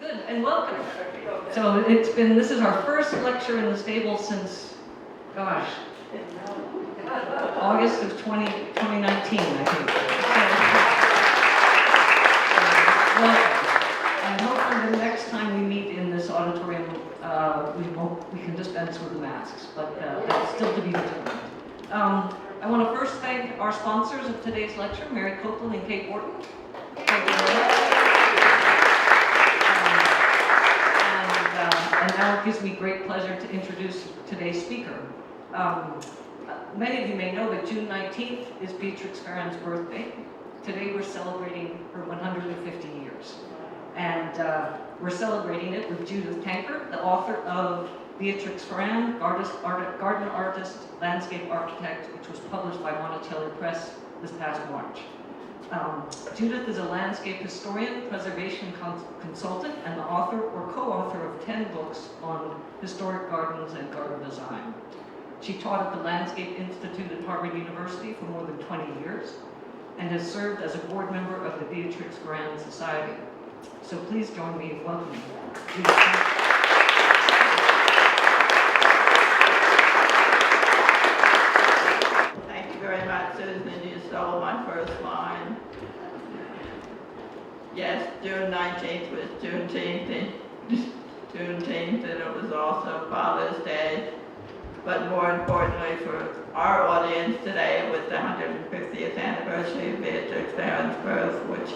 Good, and welcome. So this is our first lecture in the stable since, gosh, August of 2019, I think. So, welcome. And hopefully the next time we meet in this auditorium, we can dispense with the masks, but that's still to be determined. I want to first thank our sponsors of today's lecture, Mary Copeland and Kate Wharton. And now it gives me great pleasure to introduce today's speaker. Many of you may know that June 19th is Beatrix Farrand's birthday. Today we're celebrating her 150 years. And we're celebrating it with Judith Tankard, the author of Beatrix Farrand, Garden Artist, Landscape Architect, which was published by Monticelli Press this past March. Judith is a landscape historian, preservation consultant, and the author or co-author of 10 books on historic gardens and garden design. She taught at the Landscape Institute at Harvard University for more than 20 years and has served as a board member of the Beatrix Farrand Society. So please join me in welcoming Judith. Thank you very much, Susan. You stole my first line. Yes, June 19th was Juneteenth, and it was also Father's Day. But more importantly for our audience today, it was the 150th anniversary of Beatrix Farrand's birth, which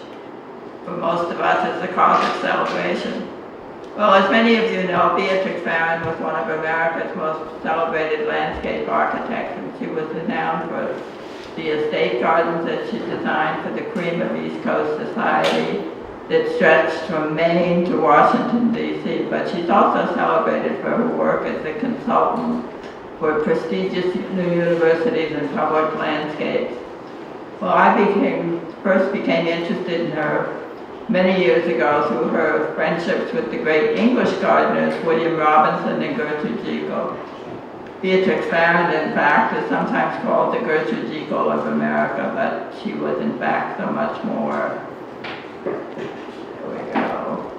for most of us is a cause of celebration. Well, as many of you know, Beatrix Farrand was one of America's most celebrated landscape architects, and she was renowned for the estate gardens that she designed for the cream of East Coast society that stretched from Maine to Washington, D.C., but she's also celebrated for her work as a consultant for prestigious new universities and public landscapes. Well, I first became interested in her many years ago through her friendships with the great English gardeners, William Robinson and Gertrude Jekyll. Beatrix Farrand, in fact, is sometimes called the Gertrude Jekyll of America, but she was in fact so much more. There we go.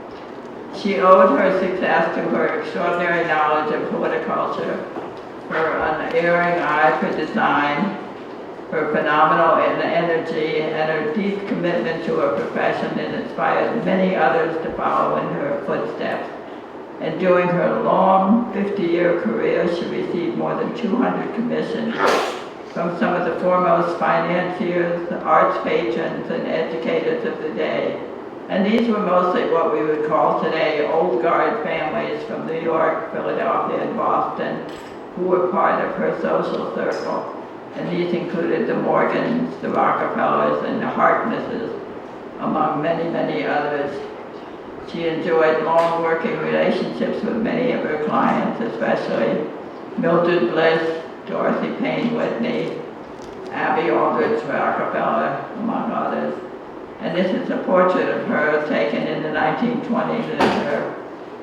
She owed her success to her extraordinary knowledge of horticulture, her unerring eye for design, her phenomenal energy, and her deep commitment to her profession that inspired many others to follow in her footsteps. And during her long 50-year career, she received more than 200 commissions from some of the foremost financiers, arts patrons, and educators of the day. And these were mostly what we would call today old guard families from New York, Philadelphia, and Boston, who were part of her social circle. And these included the Morgans, the Rockefellers, and the Harknesses, among many, many others. She enjoyed long working relationships with many of her clients, especially Mildred Bliss, Dorothy Payne Whitney, Abby Aldrich Rockefeller, among others. And this is a portrait of her taken in the 1920s in her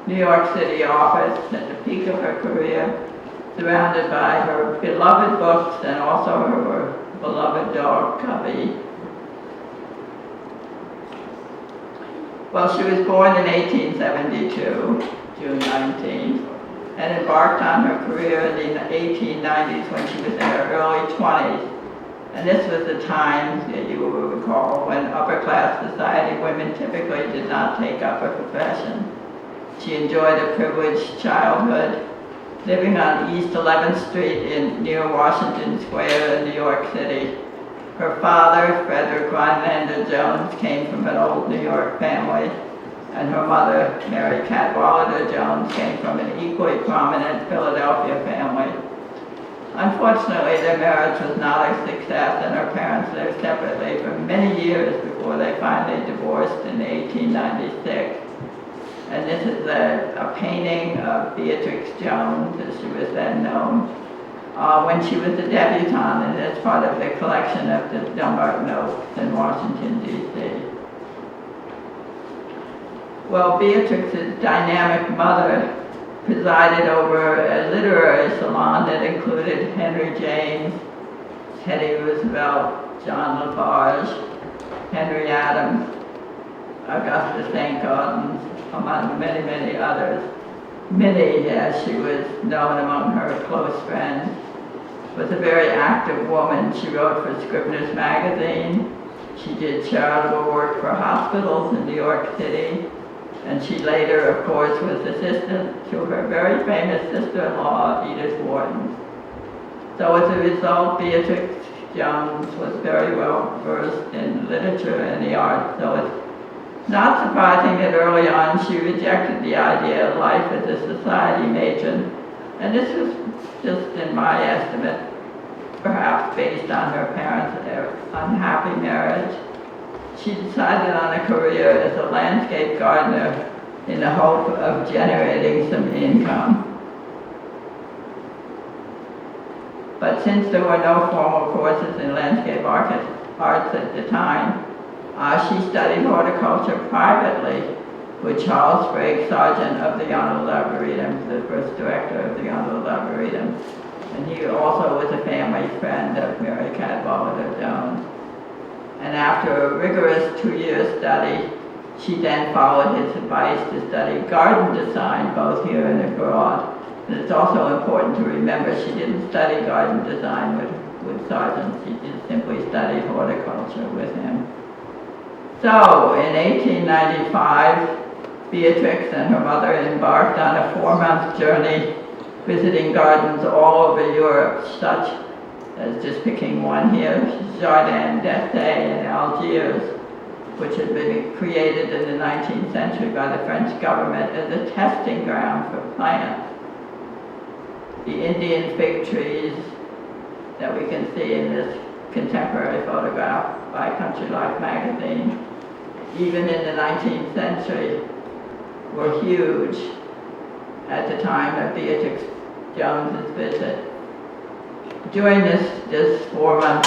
New York City office at the peak of her career, surrounded by her beloved books and also her beloved dog, Cubby. Well, she was born in 1872, June 19th, and embarked on her career in the 1890s when she was in her early 20s. And this was the time, that you will recall, when upper-class society women typically did not take up a profession. She enjoyed a privileged childhood, living on East 11th Street near Washington Square in New York City. Her father, Frederick Rhinelander Jones, came from an old New York family, and her mother, Mary Cadwallader Jones, came from an equally prominent Philadelphia family. Unfortunately, their marriage was not a success, and her parents lived separately for many years before they finally divorced in 1896. And this is a painting of Beatrix Jones, as she was then known, when she was a debutante, and it's part of the collection of the Dumbarton Oaks in Washington, D.C. Well, Beatrix's dynamic mother presided over a literary salon that included Henry James, Teddy Roosevelt, John LaFarge, Henry Adams, Augustus Tankard, among many, many others. Minnie, as she was known among her close friends, was a very active woman. She wrote for Scribner's Magazine. She did charitable work for hospitals in New York City. And she later, of course, was assistant to her very famous sister-in-law, Edith Wharton. So as a result, Beatrix Jones was very well versed in literature and the arts. So it's not surprising that early on she rejected the idea of life as a society matron. And this was just, in my estimate, perhaps based on her parents' unhappy marriage. She decided on a career as a landscape gardener in the hope of generating some income. But since there were no formal courses in landscape arts at the time, she studied horticulture privately with Charles Sprague, Sergeant of the Honorable Arboretum, the first director of the Honorable Arboretum. And he also was a family friend of Mary Cadwallader Jones. And after a rigorous 2-year study, she then followed his advice to study garden design both here and abroad. And it's also important to remember she didn't study garden design with Sargent, she just simply studied horticulture with him. So in 1895, Beatrix and her mother embarked on a 4-month journey visiting gardens all over Europe, such as, just picking one here, Jardin d'Essai in Algiers, which had been created in the 19th century by the French government as a testing ground for plants. The Indian fig trees that we can see in this contemporary photograph by Country Life magazine, even in the 19th century, were huge at the time of Beatrix Jones's visit. During this 4-month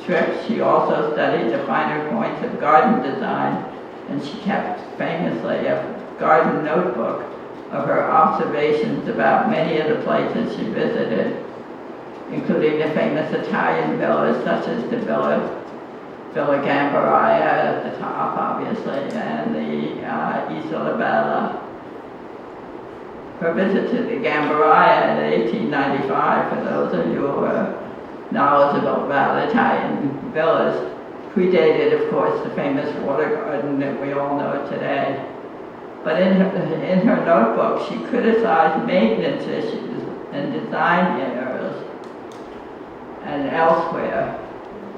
trip, she also studied the finer points of garden design, and she kept famously a garden notebook of her observations about many of the places she visited, including the famous Italian villas such as the Villa Gambaria at the top, obviously, and the Isola Bella. Her visit to the Gambaria in 1895, for those of you who are knowledgeable about Italian villas, predated, of course, the famous water garden that we all know today. But in her notebook, she criticized maintenance issues and design errors and elsewhere.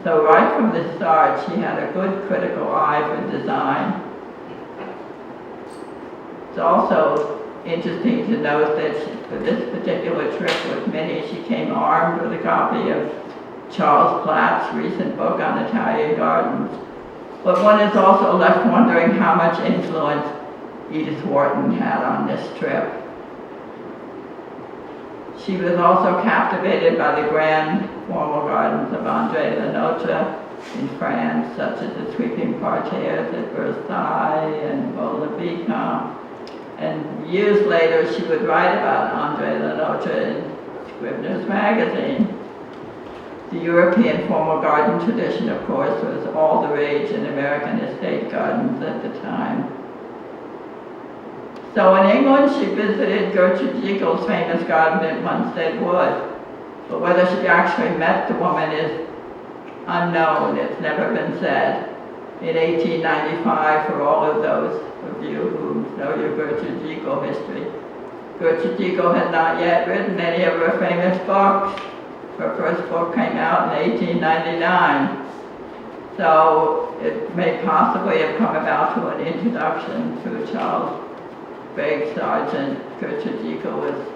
So right from the start, she had a good critical eye for design. It's also interesting to note that for this particular trip with Minnie, she came armed with a copy of Charles Platt's recent book on Italian gardens. But one is also left wondering how much influence Edith Wharton had on this trip. She was also captivated by the grand formal gardens of André Lenox in France, such as the sweeping parterres at Versailles and Vaux-le-Vicomte. And years later, she would write about André Lenox in Scribner's Magazine. The European formal garden tradition, of course, was all the rage in American estate gardens at the time. So in England, she visited Gertrude Jekyll's famous garden at Mount Wood. But whether she actually met the woman is unknown. It's never been said. In 1895, for all of those of you who know your Gertrude Jekyll history, Gertrude Jekyll had not yet written any of her famous books. Her first book came out in 1899. So it may possibly have come about to an introduction through Charles Sprague Sargent. Gertrude Jekyll was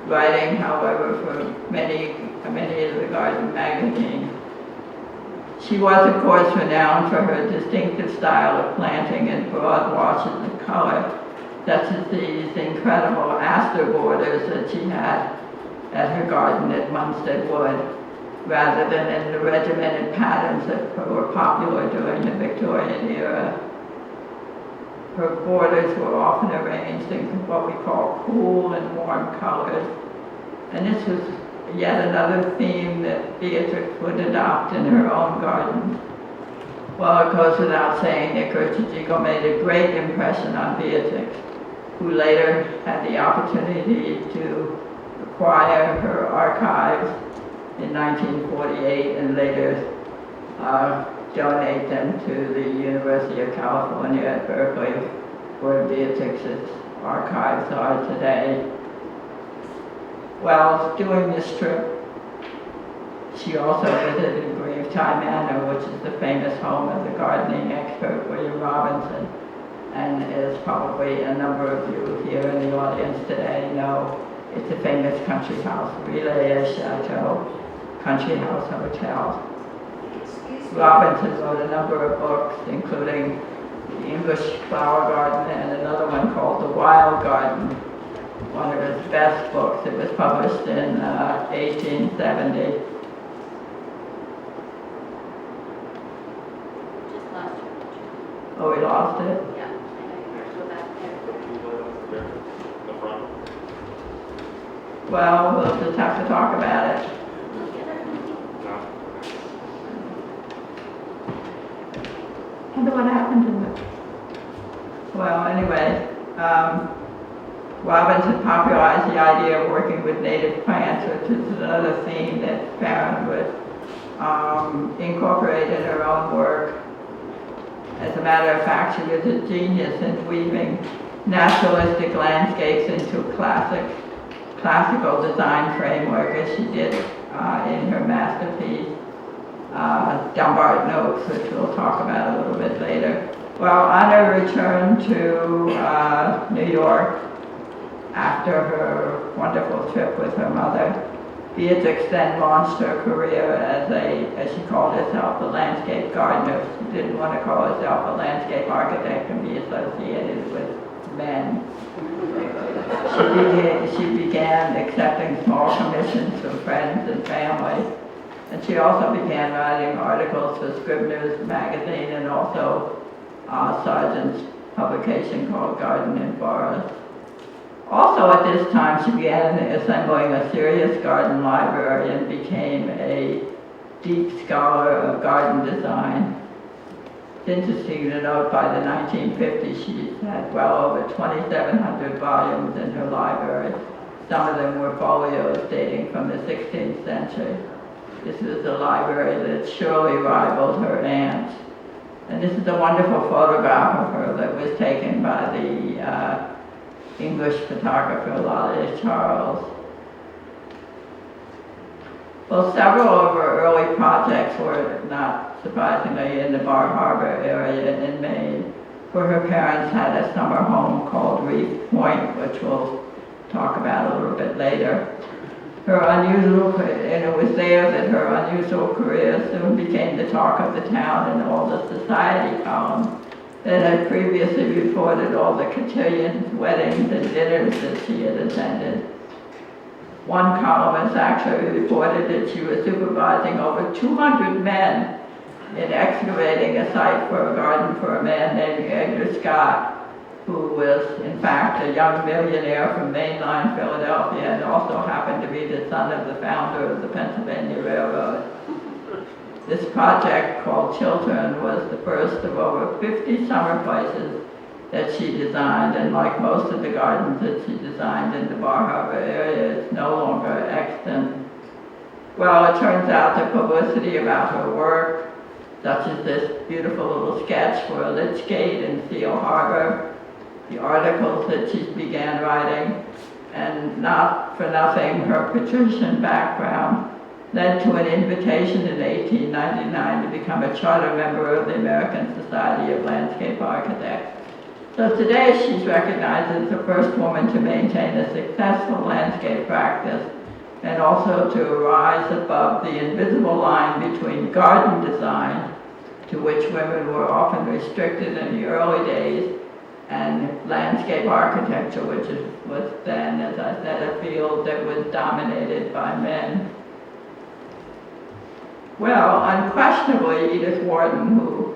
writing, however, for many of the garden magazines. She was, of course, renowned for her distinctive style of planting and broad washes of color, such as these incredible aster borders that she had at her garden at Munstead Wood, rather than in the regimented patterns that were popular during the Victorian era. Her borders were often arranged in what we call cool and warm colors, and this was yet another theme that Beatrix would adopt in her own garden. Well, it goes without saying that Gertrude made a great impression on Beatrix, who later had the opportunity to acquire her archives in 1948 and later donate them to the University of California at Berkeley, where Beatrix's archives are today. Well, during this trip, she also visited Graveside Manor, which is the famous home of the gardening expert William Robinson, and as probably a number of you here in the audience today know, it's a famous country house, Relais Chateau Country House Hotel. Robinson wrote a number of books, including The English Flower Garden and another one called The Wild Garden, one of his best books. It was published in 1870. Oh, we lost it? Yeah, I know you go back there. The front. Well, we'll just have to talk about it. No. And what happened to it? Well, anyway, Robinson popularized the idea of working with native plants, which is another theme that Ferrand would incorporate in her own work. As a matter of fact, she was a genius in weaving naturalistic landscapes into classical design framework, as she did in her masterpiece, Dunbar Notes, which we'll talk about a little bit later. Well, on her return to New York after her wonderful trip with her mother, Beatrix then launched her career as she called herself, a landscape gardener. She didn't want to call herself a landscape architect and be associated with men. She began accepting small commissions from friends and family. And she also began writing articles for Scribner's magazine and also Sargent's publication called Garden and Forest. Also at this time, she began assembling a serious garden library and became a deep scholar of garden design. It's interesting to note by the 1950s, she had well over 2,700 volumes in her library. Some of them were folios dating from the 16th century. This is a library that surely rivaled her aunt's. And this is a wonderful photograph of her that was taken by the English photographer Lolly Charles. Well, several of her early projects were, not surprisingly, in the Bar Harbor area in Maine, where her parents had a summer home called Reef Point, which we'll talk about a little bit later. And it was there that her unusual career soon became the talk of the town in all the society columns that had previously reported all the cotillions, weddings, and dinners that she had attended. One columnist actually reported that she was supervising over 200 men in excavating a site for a garden for a man named Edgar Scott, who was, in fact, a young millionaire from mainline Philadelphia and also happened to be the son of the founder of the Pennsylvania Railroad. This project, called Chiltern, was the first of over 50 summer places that she designed, and like most of the gardens that she designed in the Bar Harbor area, it's no longer extant. Well, it turns out that publicity about her work, such as this beautiful little sketch for a lich gate in Seal Harbor, the articles that she began writing, and not for nothing, her patrician background led to an invitation in 1899 to become a charter member of the American Society of Landscape Architects. So today she's recognized as the first woman to maintain a successful landscape practice and also to rise above the invisible line between garden design, to which women were often restricted in the early days, and landscape architecture, which was then, as I said, a field that was dominated by men. Well, unquestionably, Edith Wharton, who,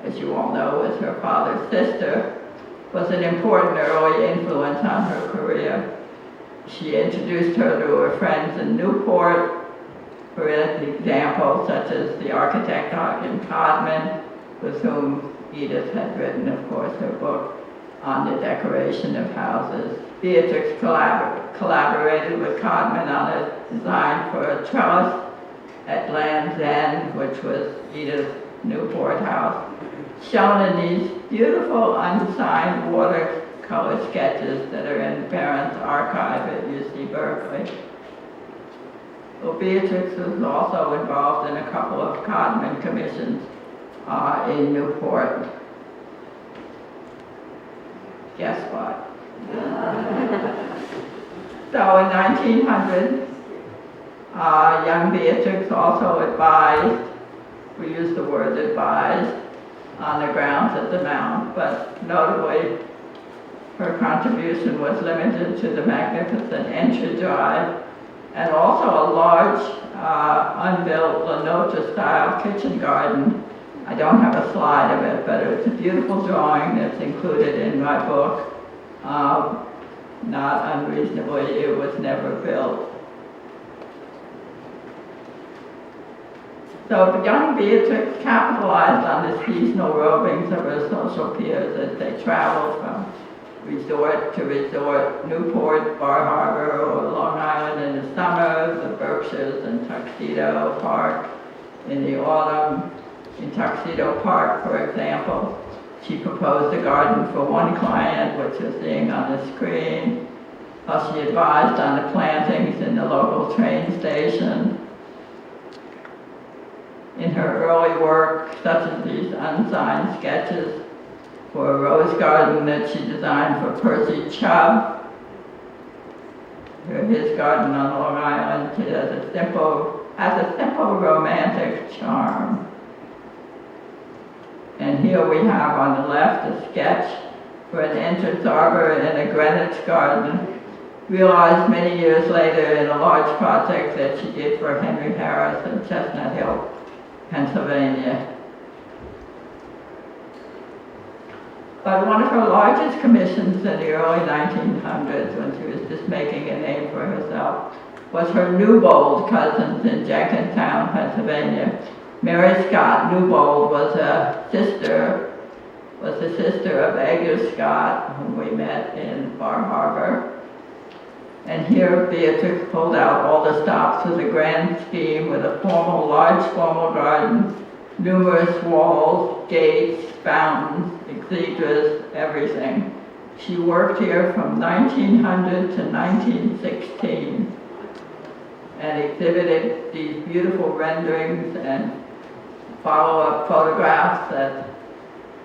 as you all know, was her father's sister, was an important early influence on her career. She introduced her to her friends in Newport, for example, such as the architect Ogden Codman, with whom Edith had written, of course, her book on the decoration of houses. Beatrix collaborated with Codman on a design for a trellis at Land's End, which was Edith's Newport house, shown in these beautiful unsigned watercolor sketches that are in Ferrand's archive at UC Berkeley. Well, Beatrix was also involved in a couple of Codman commissions in Newport. Guess what? So in 1900, young Beatrix also advised, we use the word advised, on the grounds of the Mount, but notably her contribution was limited to the magnificent entry drive and also a large unbuilt Lenox-style kitchen garden. I don't have a slide of it, but it's a beautiful drawing that's included in my book. Not unreasonably, it was never built. So young Beatrix capitalized on the seasonal rovings of her social peers as they traveled from resort to resort, Newport, Bar Harbor, or Long Island in the summer, the Berkshires and Tuxedo Park in the autumn. In Tuxedo Park, for example, she proposed a garden for one client, which you're seeing on the screen, while she advised on the plantings in the local train station. In her early work, such as these unsigned sketches for a rose garden that she designed for Percy Chubb, his garden on Long Island, it has a simple romantic charm. And here we have on the left a sketch for an entrance arbor in a Greenwich garden, realized many years later in a large project that she did for Henry Harris in Chestnut Hill, Pennsylvania. But one of her largest commissions in the early 1900s, when she was just making a name for herself, was her Newbold cousins in Jenkintown, Pennsylvania. Mary Scott Newbold was the sister of Edgar Scott, whom we met in Bar Harbor. And here Beatrix pulled out all the stops for the grand scheme with a large formal garden, numerous walls, gates, fountains, exedras, everything. She worked here from 1900 to 1916 and exhibited these beautiful renderings and follow-up photographs at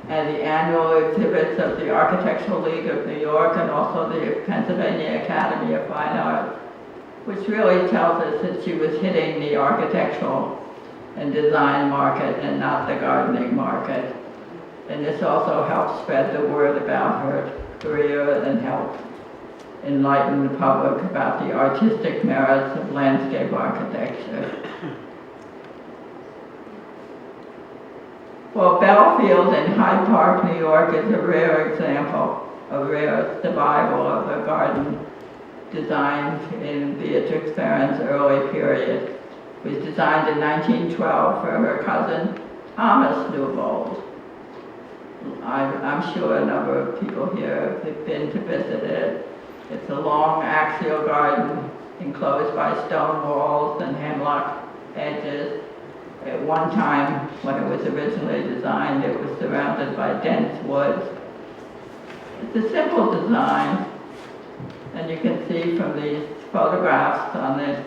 the annual exhibits of the Architectural League of New York and also the Pennsylvania Academy of Fine Arts, which really tells us that she was hitting the architectural and design market and not the gardening market. And this also helped spread the word about her career and helped enlighten the public about the artistic merits of landscape architecture. Well, Belfield in Hyde Park, New York is a rare example, a rare survival of a garden designed in Beatrix Farrand's early period. It was designed in 1912 for her cousin, Thomas Newbold. I'm sure a number of people here have been to visit it. It's a long axial garden enclosed by stone walls and hemlock hedges. At one time, when it was originally designed, it was surrounded by dense woods. It's a simple design, and you can see from these photographs on the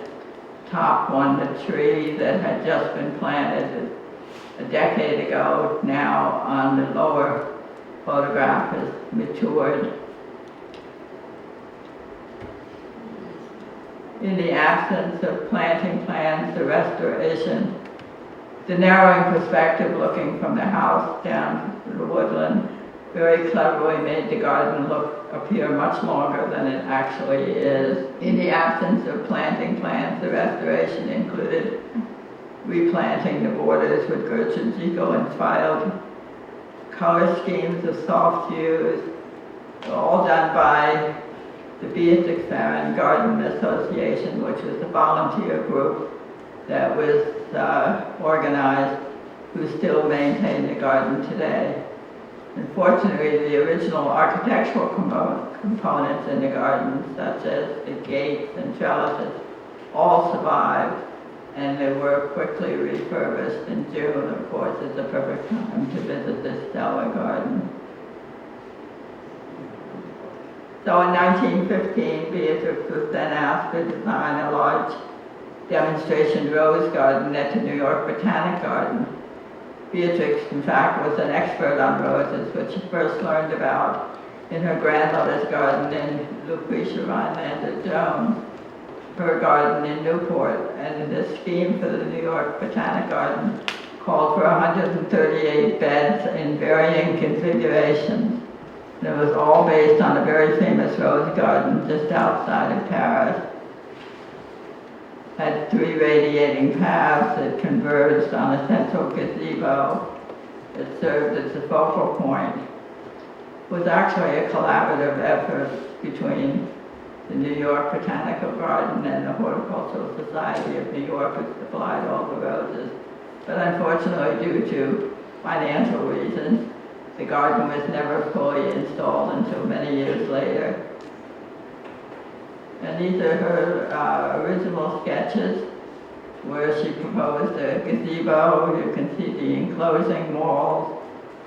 top one, the tree that had just been planted a decade ago, now on the lower photograph has matured. In the absence of planting plans, the restoration, the narrowing perspective looking from the house down to the woodland very cleverly made the garden appear much longer than it actually is. In the absence of planting plans, the restoration included replanting the borders with Gertrude Ziegel-inspired color schemes of soft hues, all done by the Beatrix Farrand Garden Association, which was a volunteer group that was organized who still maintain the garden today. Unfortunately, the original architectural components in the garden, such as the gates and trellises, all survived, and they were quickly refurbished. In June, of course, is the perfect time to visit this stellar garden. So in 1915, Beatrix was then asked to design a large demonstration rose garden at the New York Botanic Garden. Beatrix, in fact, was an expert on roses, which she first learned about in her grandmother's garden in Lucretia Rhinelander Jones, her garden in Newport, and the scheme for the New York Botanic Garden called for 138 beds in varying configurations. And it was all based on a very famous rose garden just outside of Paris. Had 3 radiating paths that converged on a central gazebo that served as the focal point. It was actually a collaborative effort between the New York Botanical Garden and the Horticultural Society of New York, which supplied all the roses. But unfortunately, due to financial reasons, the garden was never fully installed until many years later. And these are her original sketches where she proposed a gazebo. You can see the enclosing walls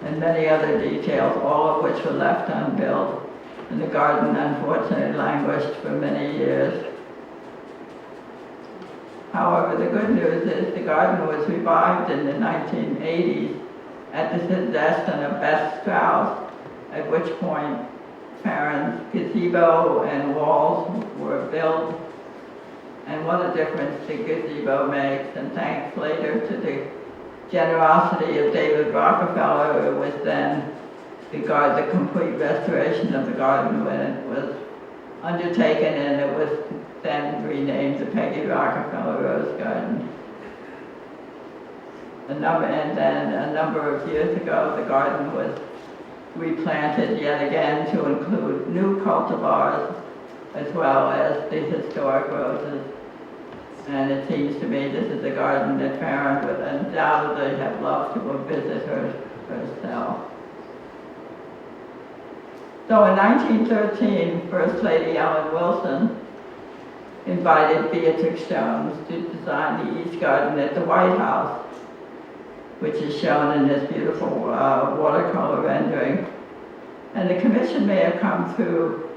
and many other details, all of which were left unbuilt. And the garden unfortunately languished for many years. However, the good news is the garden was revived in the 1980s at the suggestion of Beth Strauss, at which point Ferrand's gazebo and walls were built, and what a difference the gazebo makes. And thanks later to the generosity of David Rockefeller, it was then the complete restoration of the garden when it was undertaken, and it was then renamed the Peggy Rockefeller Rose Garden. And then a number of years ago, the garden was replanted yet again to include new cultivars as well as the historic roses. And it seems to me this is a garden that Ferrand would undoubtedly have loved to have visited herself. So in 1913, First Lady Ellen Wilson invited Beatrix Jones to design the East Garden at the White House, which is shown in this beautiful watercolor rendering. And the commission may have come through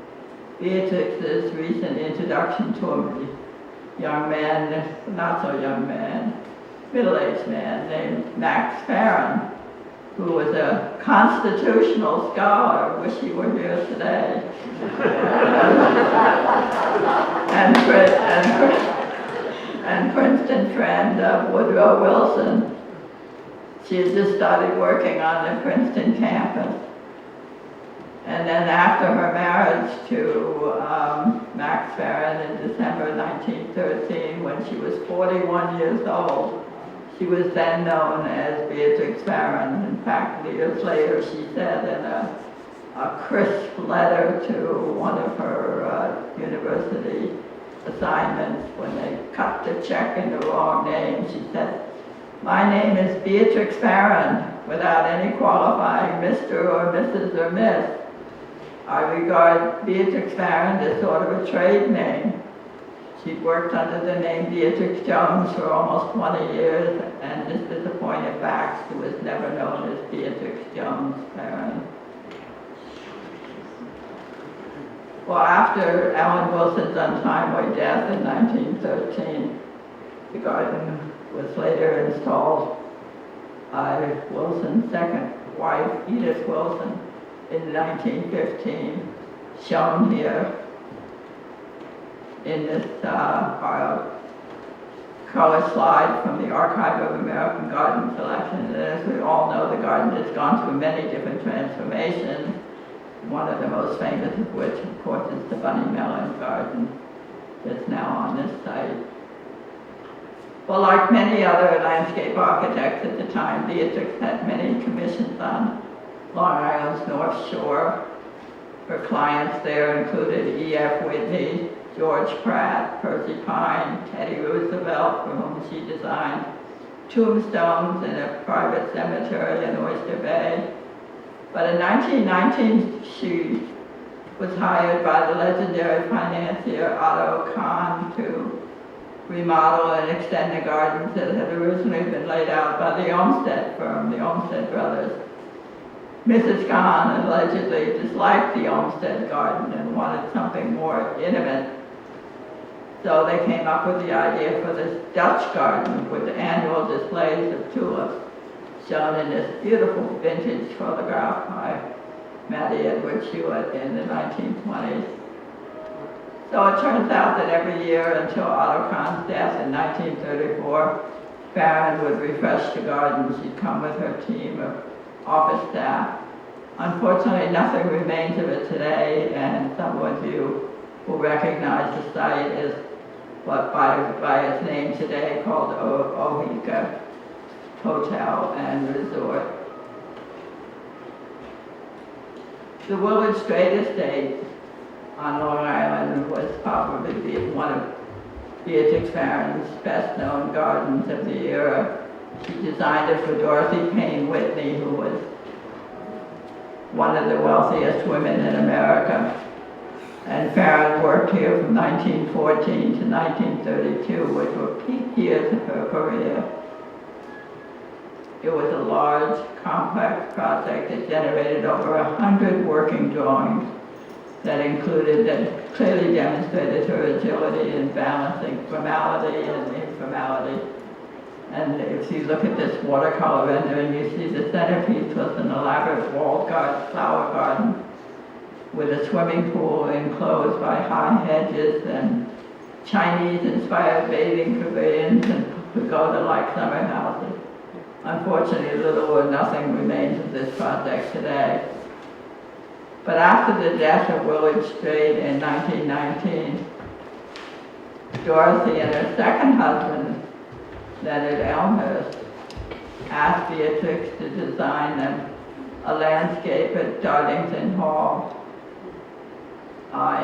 Beatrix's recent introduction to a young man, not so young man, middle-aged man named Max Farrand, who was a constitutional scholar. Wish he were here today. and Princeton friend of Woodrow Wilson. She had just started working on the Princeton campus. And then after her marriage to Max Farrand in December 1913, when she was 41 years old, she was then known as Beatrix Farrand. In fact, years later, she said in a crisp letter to one of her university assignments, when they cut the check in the wrong name, she said, "My name is Beatrix Farrand, without any qualifying Mr. or Mrs. or Miss. I regard Beatrix Farrand as sort of a trade name." She'd worked under the name Beatrix Jones for almost 20 years, and just as a point of fact, she was never known as Beatrix Jones Farrand. Well, after Ellen Wilson's untimely death in 1913, the garden was later installed by Wilson's second wife, Edith Wilson, in 1915, shown here in this color slide from the Archive of American Garden Collection. And as we all know, the garden has gone through many different transformations, one of the most famous of which, of course, is the Bunny Mellon Garden that's now on this site. Well, like many other landscape architects at the time, Beatrix had many commissions on Long Island's North Shore. Her clients there included E.F. Whitney, George Pratt, Percy Pine, Teddy Roosevelt, for whom she designed tombstones in a private cemetery in Oyster Bay. But in 1919, she was hired by the legendary financier Otto Kahn to remodel and extend the gardens that had originally been laid out by the Olmsted firm, the Olmsted brothers. Mrs. Kahn allegedly disliked the Olmsted garden and wanted something more intimate. So they came up with the idea for this Dutch garden with annual displays of tulips shown in this beautiful vintage photograph by Mattie Edwards Hewitt in the 1920s. So it turns out that every year until Otto Kahn's death in 1934, Farrand would refresh the garden. She'd come with her team of office staff. Unfortunately, nothing remains of it today, and some of you will recognize the site as what by its name today called Ohika Hotel and Resort. The Willard Strait Estate on Long Island was probably one of Beatrix Farrand's best-known gardens of the era. She designed it for Dorothy Payne Whitney, who was one of the wealthiest women in America. And Ferrand worked here from 1914 to 1932, which were peak years of her career. It was a large, complex project that generated over 100 working drawings that clearly demonstrated her agility in balancing formality and informality. And if you look at this watercolor rendering, you see the centerpiece was an elaborate walled flower garden with a swimming pool enclosed by high hedges and Chinese-inspired bathing pavilions and pagoda-like summer houses. Unfortunately, little or nothing remains of this project today. But after the death of Willard Strait in 1919, Dorothy and her second husband, Leonard Elmhurst, asked Beatrix to design them a landscape at Dartington Hall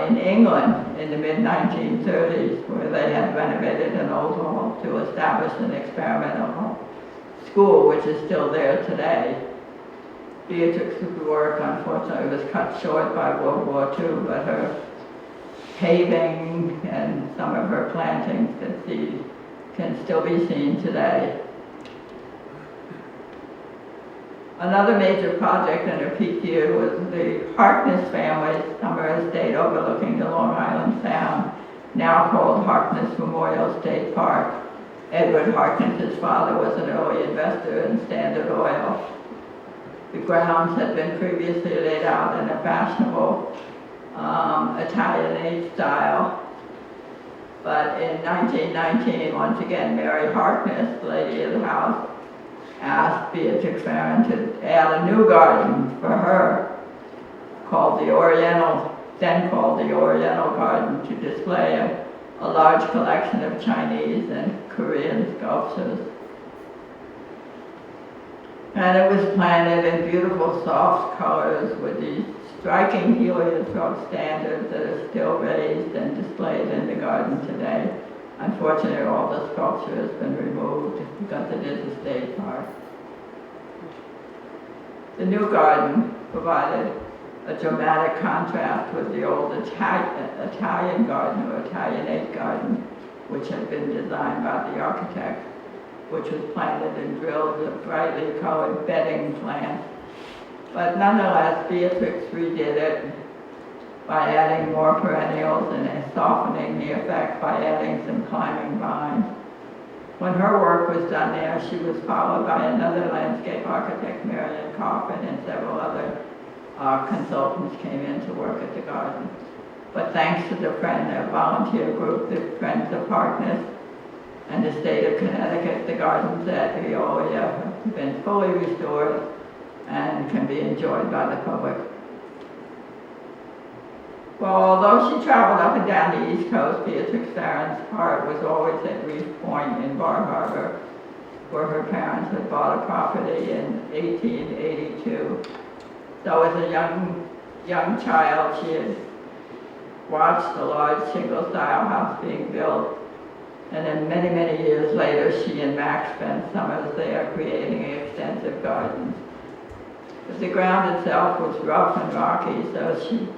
in England in the mid-1930s, where they had renovated an old hall to establish an experimental school, which is still there today. Beatrix's work, unfortunately, was cut short by World War II, but her paving and some of her plantings can still be seen today. Another major project in her peak year was the Harkness family's summer estate overlooking the Long Island Sound, now called Harkness Memorial State Park. Edward Harkness's father was an early investor in Standard Oil. The grounds had been previously laid out in a fashionable Italianate style. But in 1919, once again, Mary Harkness, lady of the house, asked Beatrix Farrand to add a new garden for her, then called the Oriental Garden, to display a large collection of Chinese and Korean sculptures. And it was planted in beautiful soft colors with these striking heliotrope standards that are still raised and displayed in the garden today. Unfortunately, all the sculpture has been removed because it is a state park. The new garden provided a dramatic contrast with the old Italian garden or Italianate garden, which had been designed by the architect, which was planted in drills of brightly colored bedding plants. But nonetheless, Beatrix redid it by adding more perennials and softening the effect by adding some climbing vines. When her work was done there, she was followed by another landscape architect, Marion Coffin, and several other consultants came in to work at the garden. But thanks to the volunteer group, the Friends of Harkness, and the state of Connecticut, the gardens at Eolia have been fully restored and can be enjoyed by the public. Well, although she traveled up and down the East Coast, Beatrix Farrand's heart was always at Reef Point in Bar Harbor, where her parents had bought a property in 1882. So as a young child, she had watched the large single-style house being built And then many, many years later, she and Max spent summers there creating extensive gardens. But the ground itself was rough and rocky, so she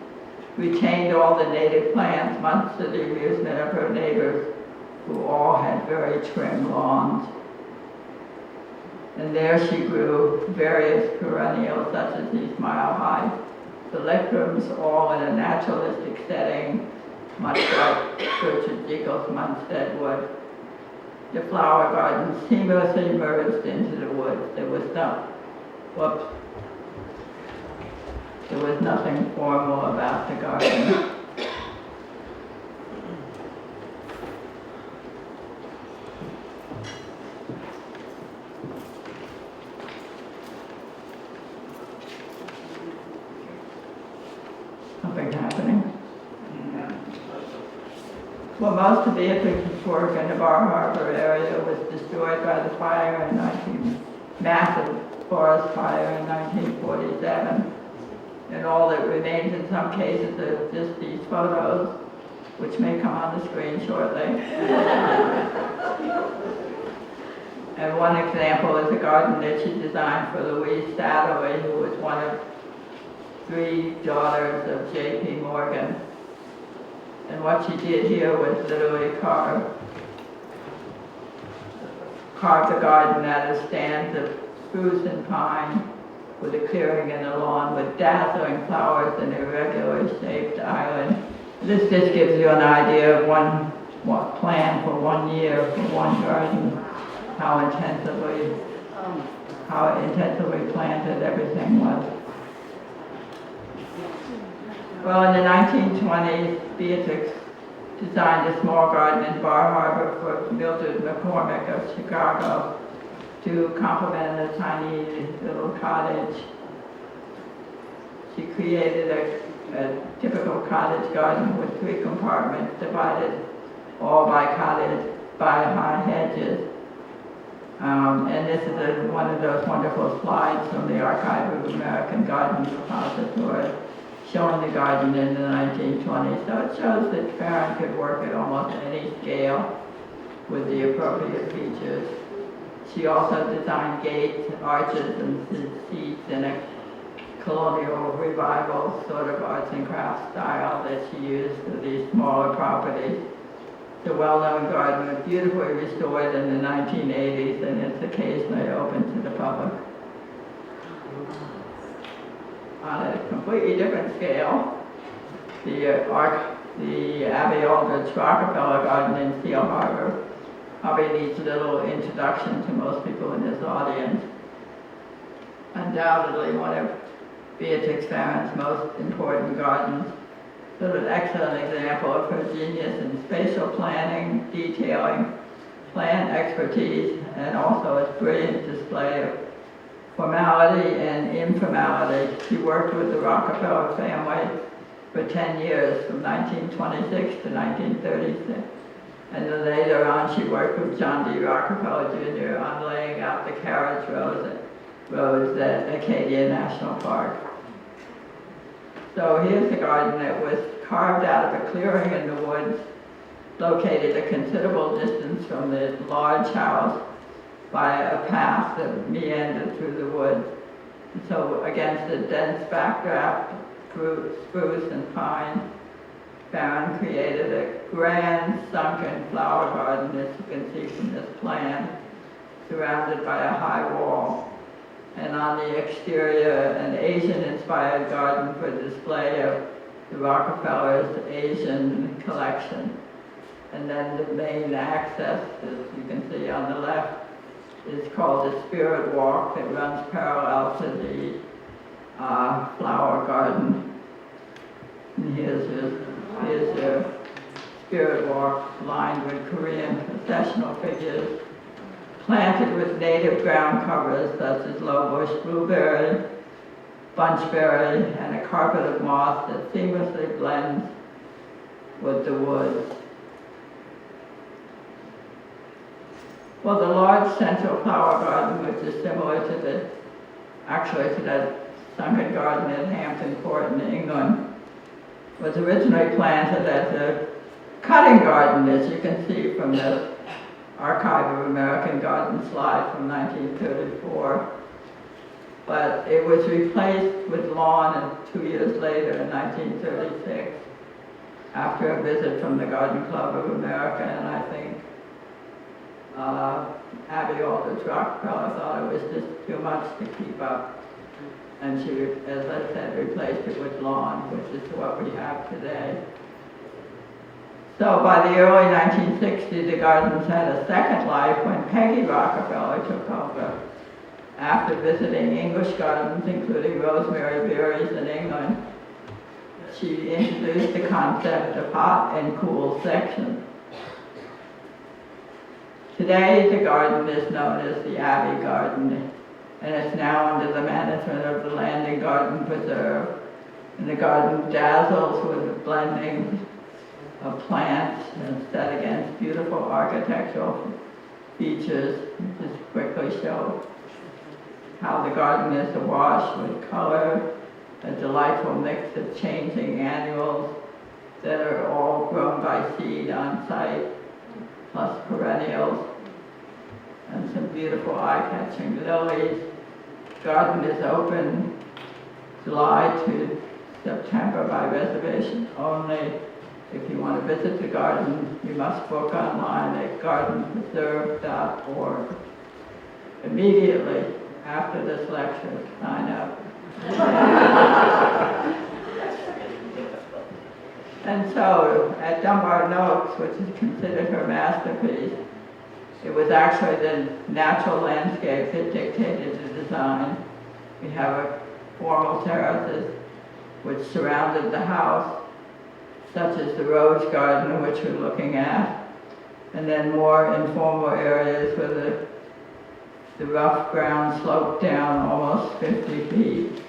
retained all the native plants, much to the amusement of her neighbors, who all had very trim lawns. And there she grew various perennials, such as these mile-high phylloderms, all in a naturalistic setting, much like Gertrude Jekyll's Munstead would. The flower garden seamlessly merged into the woods. There was nothing formal about the garden. Something happening. Well, most of Beatrix's work in the Bar Harbor area was destroyed by the fire in massive forest fire in 1947. And all that remains in some cases are just these photos, which may come on the screen shortly. And one example is a garden that she designed for Louise Sadoway, who was one of 3 daughters of J.P. Morgan. And what she did here was literally carve the garden out of stands of spruce and pine, with a clearing in the lawn with dazzling flowers and irregularly shaped island. This just gives you an idea of one plan for 1 year for one garden, how intensively planted everything was. Well, in the 1920s, Beatrix designed a small garden in Bar Harbor for Mildred McCormick of Chicago to complement a tiny little cottage. She created a typical cottage garden with 3 compartments divided all by high hedges. And this is one of those wonderful slides from the Archive of American Garden Repository showing the garden in the 1920s. So it shows that Ferrand could work at almost any scale with the appropriate features. She also designed gates, arches, and seats in a colonial revival sort of arts and crafts style that she used for these smaller properties. The well-known garden was beautifully restored in the 1980s, and it's occasionally open to the public. On a completely different scale, the Abbey Aldrich Rockefeller Garden in Seal Harbor probably needs little introduction to most people in this audience. Undoubtedly one of Beatrix Farrand's most important gardens. Sort of an excellent example of her genius in spatial planning, detailing, plant expertise, and also its brilliant display of formality and informality. She worked with the Rockefeller family for 10 years, from 1926 to 1936. And then later on, she worked with John D. Rockefeller Jr. on laying out the carriage roads at Acadia National Park. So here's the garden that was carved out of a clearing in the woods, located a considerable distance from the large house by a path that meandered through the woods. And so against a dense backdrop, spruce and pine, Ferrand created a grand sunken flower garden, as you can see from this plan, surrounded by a high wall. And on the exterior, an Asian-inspired garden for display of the Rockefeller's Asian collection. And then the main access, as you can see on the left, is called the Spirit Walk that runs parallel to the flower garden. And here's your Spirit Walk lined with Korean processional figures, planted with native ground covers such as low bush blueberry, bunchberry, and a carpet of moss that seamlessly blends with the woods. Well, the large central flower garden, which is similar to that sunken garden at Hampton Court in England, was originally planted as a cutting garden, as you can see from the Archive of American Garden slide from 1934. But it was replaced with lawn 2 years later in 1936 after a visit from the Garden Club of America, and I think Abby Aldrich Rockefeller thought it was just too much to keep up. And she, as I said, replaced it with lawn, which is what we have today. So by the early 1960s, the gardens had a second life when Peggy Rockefeller took over. After visiting English gardens, including Rosemary Beery's in England, she introduced the concept of hot and cool sections. Today, the garden is known as the Abbey Garden, and it's now under the management of the Land and Garden Preserve. And the garden dazzles with a blending of plants and set against beautiful architectural features. Just quickly show how the garden is awash with color, a delightful mix of changing annuals that are all grown by seed on site, plus perennials, and some beautiful eye-catching lilies. Garden is open July to September by reservation only. If you want to visit the garden, you must book online at gardenpreserve.org. Immediately after this lecture, sign up. And so, at Dumbarton Oaks, which is considered her masterpiece, it was actually the natural landscape that dictated the design. We have formal terraces which surrounded the house, such as the Rose Garden, which we're looking at, and then more informal areas where the rough ground sloped down almost 50 feet.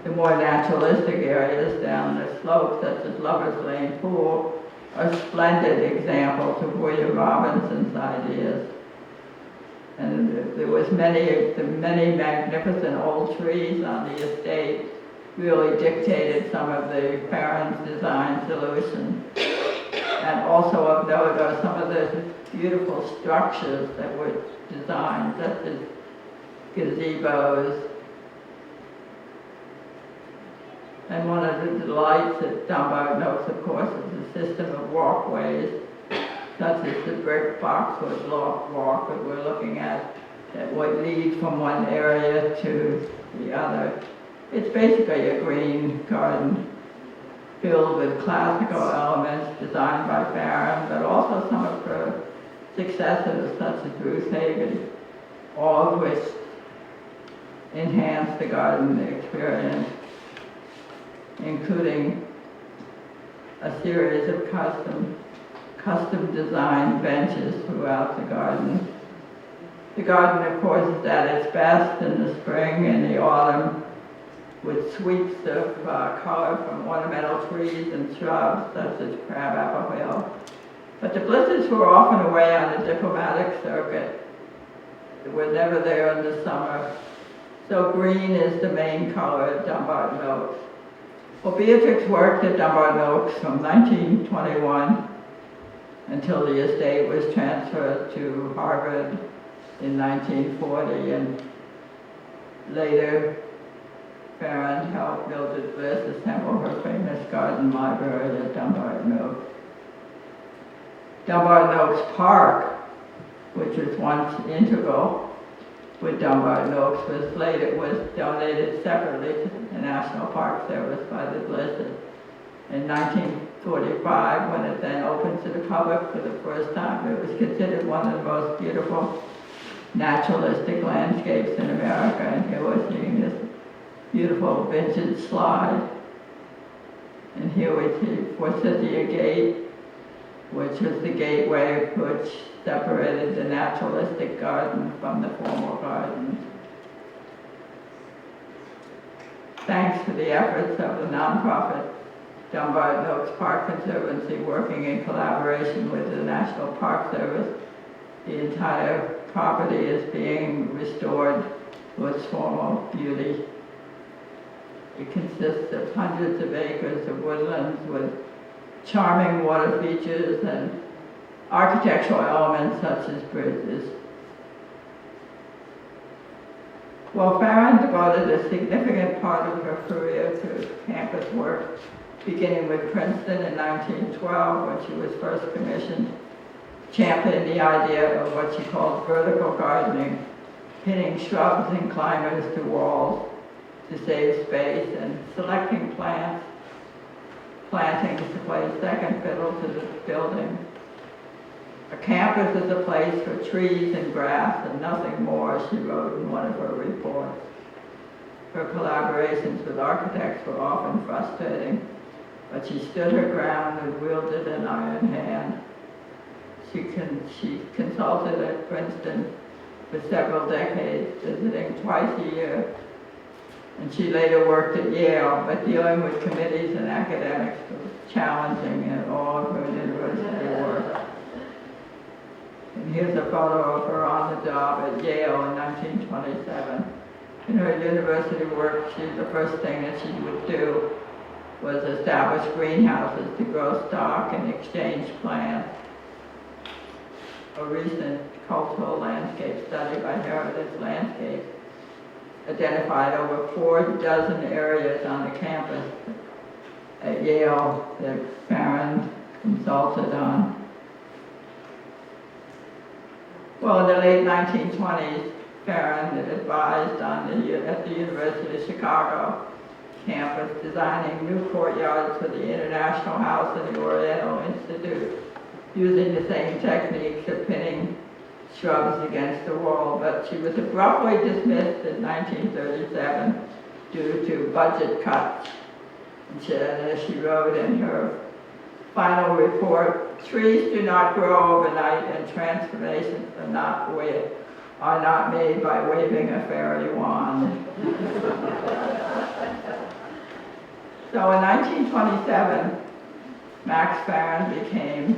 The more naturalistic areas down the slope, such as Lover's Lane Pool, are splendid examples of William Robinson's ideas. And there was the many magnificent old trees on the estate really dictated some of the Ferrand's design solutions. And also of note are some of the beautiful structures that were designed, such as gazebos. And one of the delights at Dumbarton Oaks, of course, is the system of walkways, such as the brick boxwood walk that we're looking at, that would lead from one area to the other. It's basically a green garden filled with classical elements designed by Ferrand, but also some of her successors, such as Ruth Hagen, all of which enhance the garden experience, including a series of custom designed benches throughout the garden. The garden, of course, is at its best in the spring and the autumn, with sweeps of color from ornamental trees and shrubs such as crabapple hill. But the blizzards were often away on a diplomatic circuit. They were never there in the summer. So green is the main color at Dumbarton Oaks. Well, Beatrix worked at Dumbarton Oaks from 1921 until the estate was transferred to Harvard in 1940, and later Ferrand helped Mildred Bliss assemble her famous garden library at Dumbarton Oaks. Dumbarton Oaks Park, which was once integral with Dumbarton Oaks, was donated separately to the National Park Service by the Blisses. In 1945, when it then opened to the public for the first time, it was considered one of the most beautiful naturalistic landscapes in America, and here we're seeing this beautiful vintage slide. And here we see Forsythia Gate, which was the gateway which separated the naturalistic garden from the formal gardens. Thanks to the efforts of the nonprofit Dumbarton Oaks Park Conservancy, working in collaboration with the National Park Service, the entire property is being restored to its formal beauty. It consists of hundreds of acres of woodlands with charming water features and architectural elements such as bridges. Well, Farrand devoted a significant part of her career to campus work, beginning with Princeton in 1912 when she was first commissioned, championing the idea of what she called vertical gardening, pinning shrubs and climbers to walls to save space, and selecting plantings to play second fiddle to the building. A campus is a place for trees and grass and nothing more, she wrote in one of her reports. Her collaborations with architects were often frustrating, but she stood her ground and wielded an iron hand. She consulted at Princeton for several decades, visiting twice a year, and she later worked at Yale, but dealing with committees and academics was challenging in all of her university work. And here's a photo of her on the job at Yale in 1927. In her university work, the first thing that she would do was establish greenhouses to grow stock and exchange plants. A recent cultural landscape study by Heritage Landscape identified over 4 dozen areas on the campus at Yale that Ferrand consulted on. Well, in the late 1920s, Ferrand advised at the University of Chicago campus, designing new courtyards for the International House and the Oriental Institute, using the same techniques of pinning shrubs against the wall, but she was abruptly dismissed in 1937 due to budget cuts. And as she wrote in her final report, trees do not grow overnight and transformations are not made by waving a fairy wand. So in 1927, Max Farrand became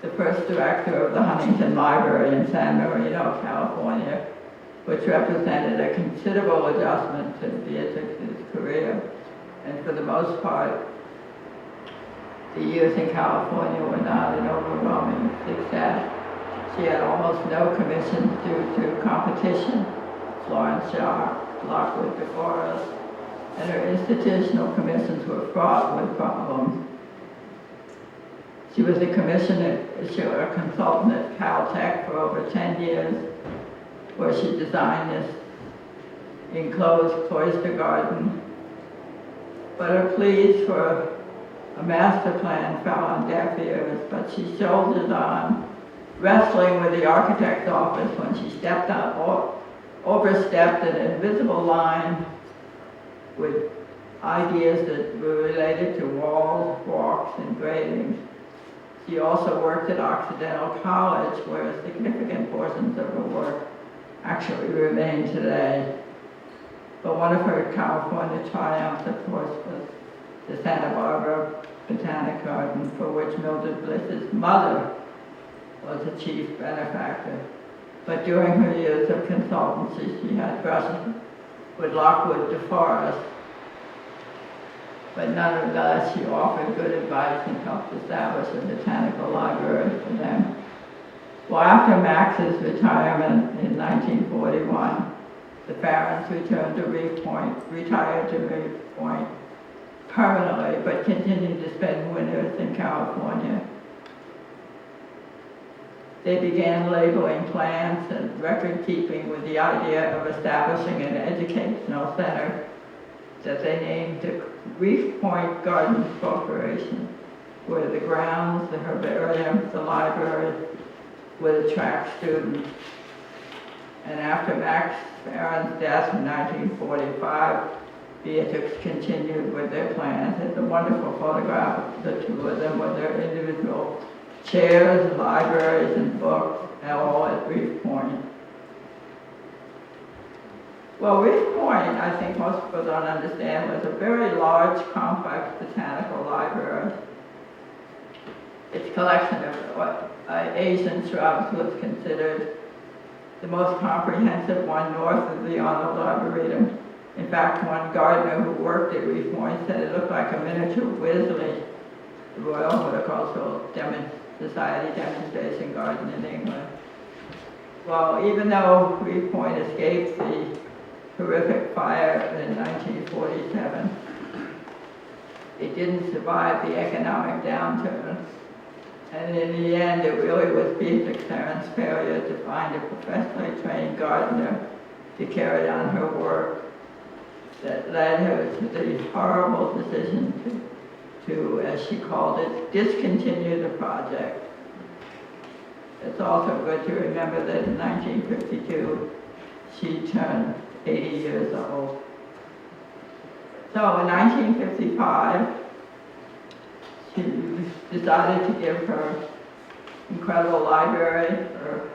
the first director of the Huntington Library in San Marino, California, which represented a considerable adjustment to Beatrix's career. And for the most part, the years in California were not an overwhelming success. She had almost no commissions due to competition, Florence Shaw, Lockwood before us, and her institutional commissions were fraught with problems. She was a consultant at Caltech for over 10 years, where she designed this enclosed cloister garden. But her pleas for a master plan fell on deaf ears, but she soldiered on, wrestling with the architect's office when she overstepped an invisible line with ideas that were related to walls, walks, and gratings. She also worked at Occidental College, where significant portions of her work actually remain today. But one of her California triumphs, of course, was the Santa Barbara Botanic Garden, for which Mildred Bliss's mother was a chief benefactor. But during her years of consultancy, she had brushes with Lockwood DeForest. But nonetheless, she offered good advice and helped establish a botanical library for them. Well, after Max's retirement in 1941, the Farrands retired to Reef Point permanently, but continued to spend winters in California. They began labeling plants and record keeping with the idea of establishing an educational center that they named the Reef Point Gardens Corporation, where the grounds, the herbarium, the library would attract students. And after Max Farrand's death in 1945, Beatrix continued with their plans. There's a wonderful photograph of the two of them with their individual chairs, libraries, and books, all at Reef Point. Well, Reef Point, I think most people don't understand, was a very large, complex botanical library. Its collection of Asian shrubs was considered the most comprehensive one north of the Arnold Arboretum. In fact, one gardener who worked at Reef Point said it looked like a miniature Wisley, the Royal Horticultural society demonstration garden in England. Well, even though Reef Point escaped the horrific fire in 1947, it didn't survive the economic downturn. And in the end, it really was Beatrix Farrand's failure to find a professionally trained gardener to carry on her work that led her to the horrible decision to, as she called it, discontinue the project. It's also good to remember that in 1952, she turned 80 years old. So in 1955, she decided to give her incredible library, her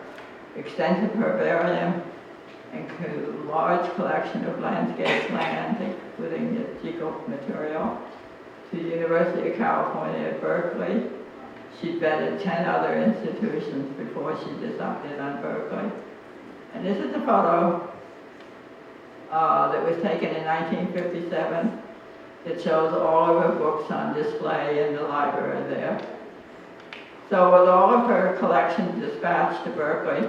extensive herbarium, and a large collection of landscape land, including the gecal material, to the University of California at Berkeley. She vetted 10 other institutions before she decided on Berkeley. And this is a photo that was taken in 1957. It shows all of her books on display in the library there. So with all of her collections dispatched to Berkeley,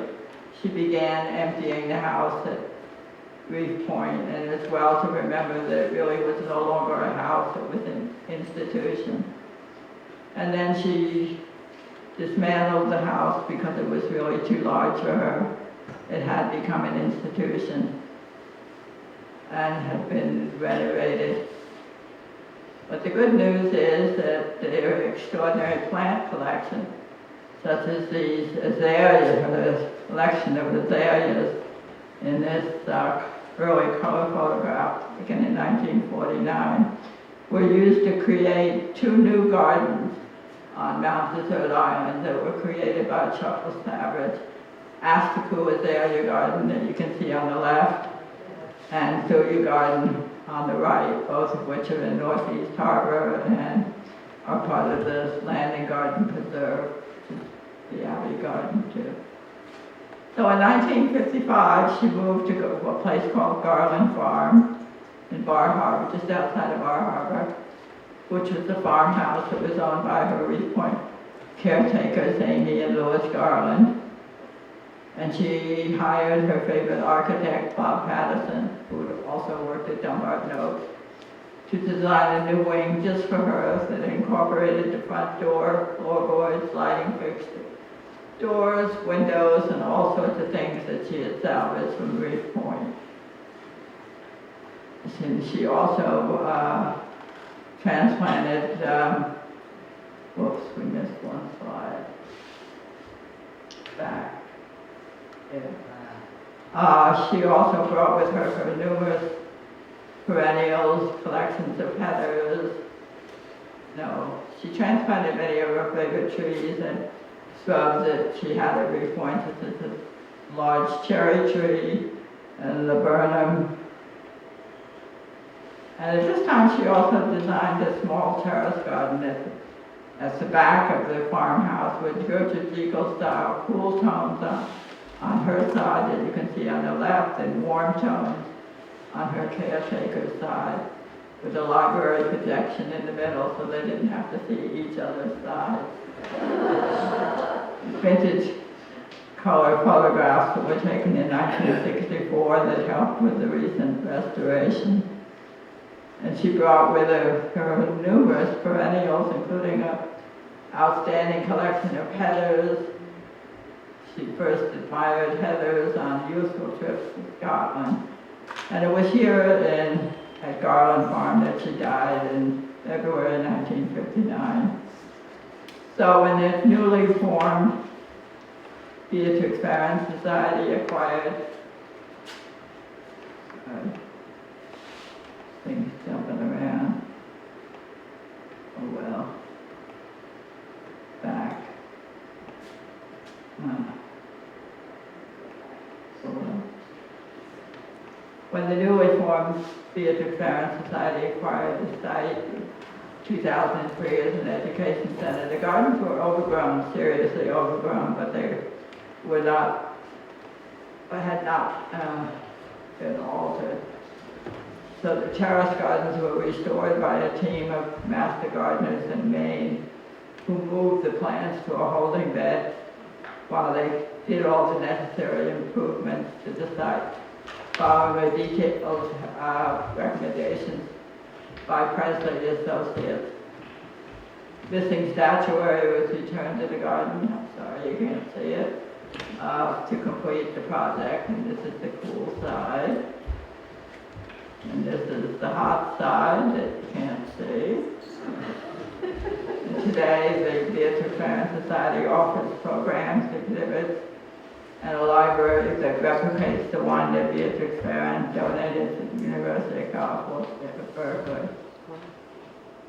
she began emptying the house at Reef Point, and it's well to remember that it really was no longer a house, it was an institution. And then she dismantled the house because it was really too large for her. It had become an institution and had been renovated. But the good news is that their extraordinary plant collection, such as these azaleas, or this collection of azaleas in this early color photograph taken in 1949, were used to create 2 new gardens on Mount Desert Island that were created by Charles Savage. Astaku Azalea Garden that you can see on the left, and Thuya Garden on the right, both of which are in Northeast Harbor and are part of the Landing Garden Preserve, the Abbey Garden too. So in 1955, she moved to a place called Garland Farm in Bar Harbor, just outside of Bar Harbor, which was the farmhouse that was owned by her Reef Point caretakers, Amy and Louis Garland. And she hired her favorite architect, Bob Patterson, who had also worked at Dumbarton Oaks, to design a new wing just for her that incorporated the front door, floorboards, lighting fixtures, doors, windows, and all sorts of things that she had salvaged from Reef Point. And she also transplanted, whoops, we missed one slide, back. She also brought with her numerous perennials, collections of heathers. No, she transplanted many of her favorite trees and shrubs that she had at Reef Point, such as a large cherry tree and laburnum. And at this time, she also designed a small terrace garden at the back of the farmhouse with Georgia style cool tones on her side that you can see on the left, and warm tones on her caretaker's side, with a library projection in the middle so they didn't have to see each other's sides. Vintage color photographs that were taken in 1964 that helped with the recent restoration. And she brought with her numerous perennials, including an outstanding collection of heathers. She first admired heathers on youthful trips to Scotland. And it was here at Garland Farm that she died in February 1959. So when the newly formed Beatrix Farrand Society acquired things jumping around. Oh well. Back. So well. When the newly formed Beatrix Farrand Society acquired the site in 2003 as an education center, the gardens were overgrown, seriously overgrown, but they were not, had not been altered. So the terrace gardens were restored by a team of master gardeners in Maine who moved the plants to a holding bed while they did all the necessary improvements to the site, following the detailed recommendations by Presley Associates. Missing statuary was returned to the garden. I'm sorry you can't see it. To complete the project, and this is the cool side. And this is the hot side that you can't see. And today, the Beatrix Farrand Society offers programs, exhibits, and a library that replicates the one that Beatrix Farrand donated to the University of California at Berkeley.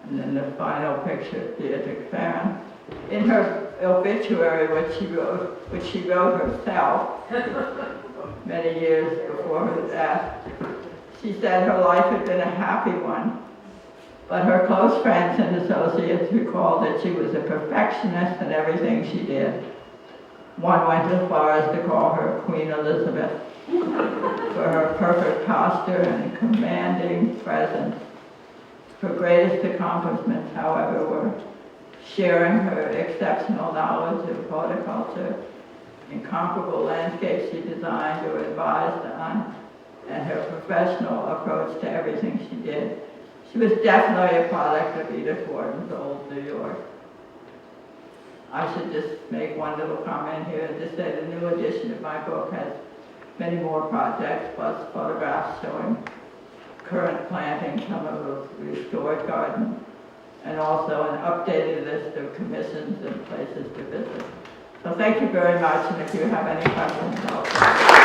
And then the final picture of Beatrix Farrand. In her obituary, which she wrote herself many years before her death, she said her life had been a happy one, but her close friends and associates recalled that she was a perfectionist in everything she did. One went as far as to call her Queen Elizabeth for her perfect posture and commanding presence. Her greatest accomplishments, however, were sharing her exceptional knowledge of horticulture, incomparable landscapes she designed or advised on, and her professional approach to everything she did. She was definitely a product of Edith Wharton's old New York. I should just make one little comment here and just say the new edition of my book has many more projects, plus photographs showing current plantings, some of the restored garden, and also an updated list of commissions and places to visit. So thank you very much, and if you have any questions, I'll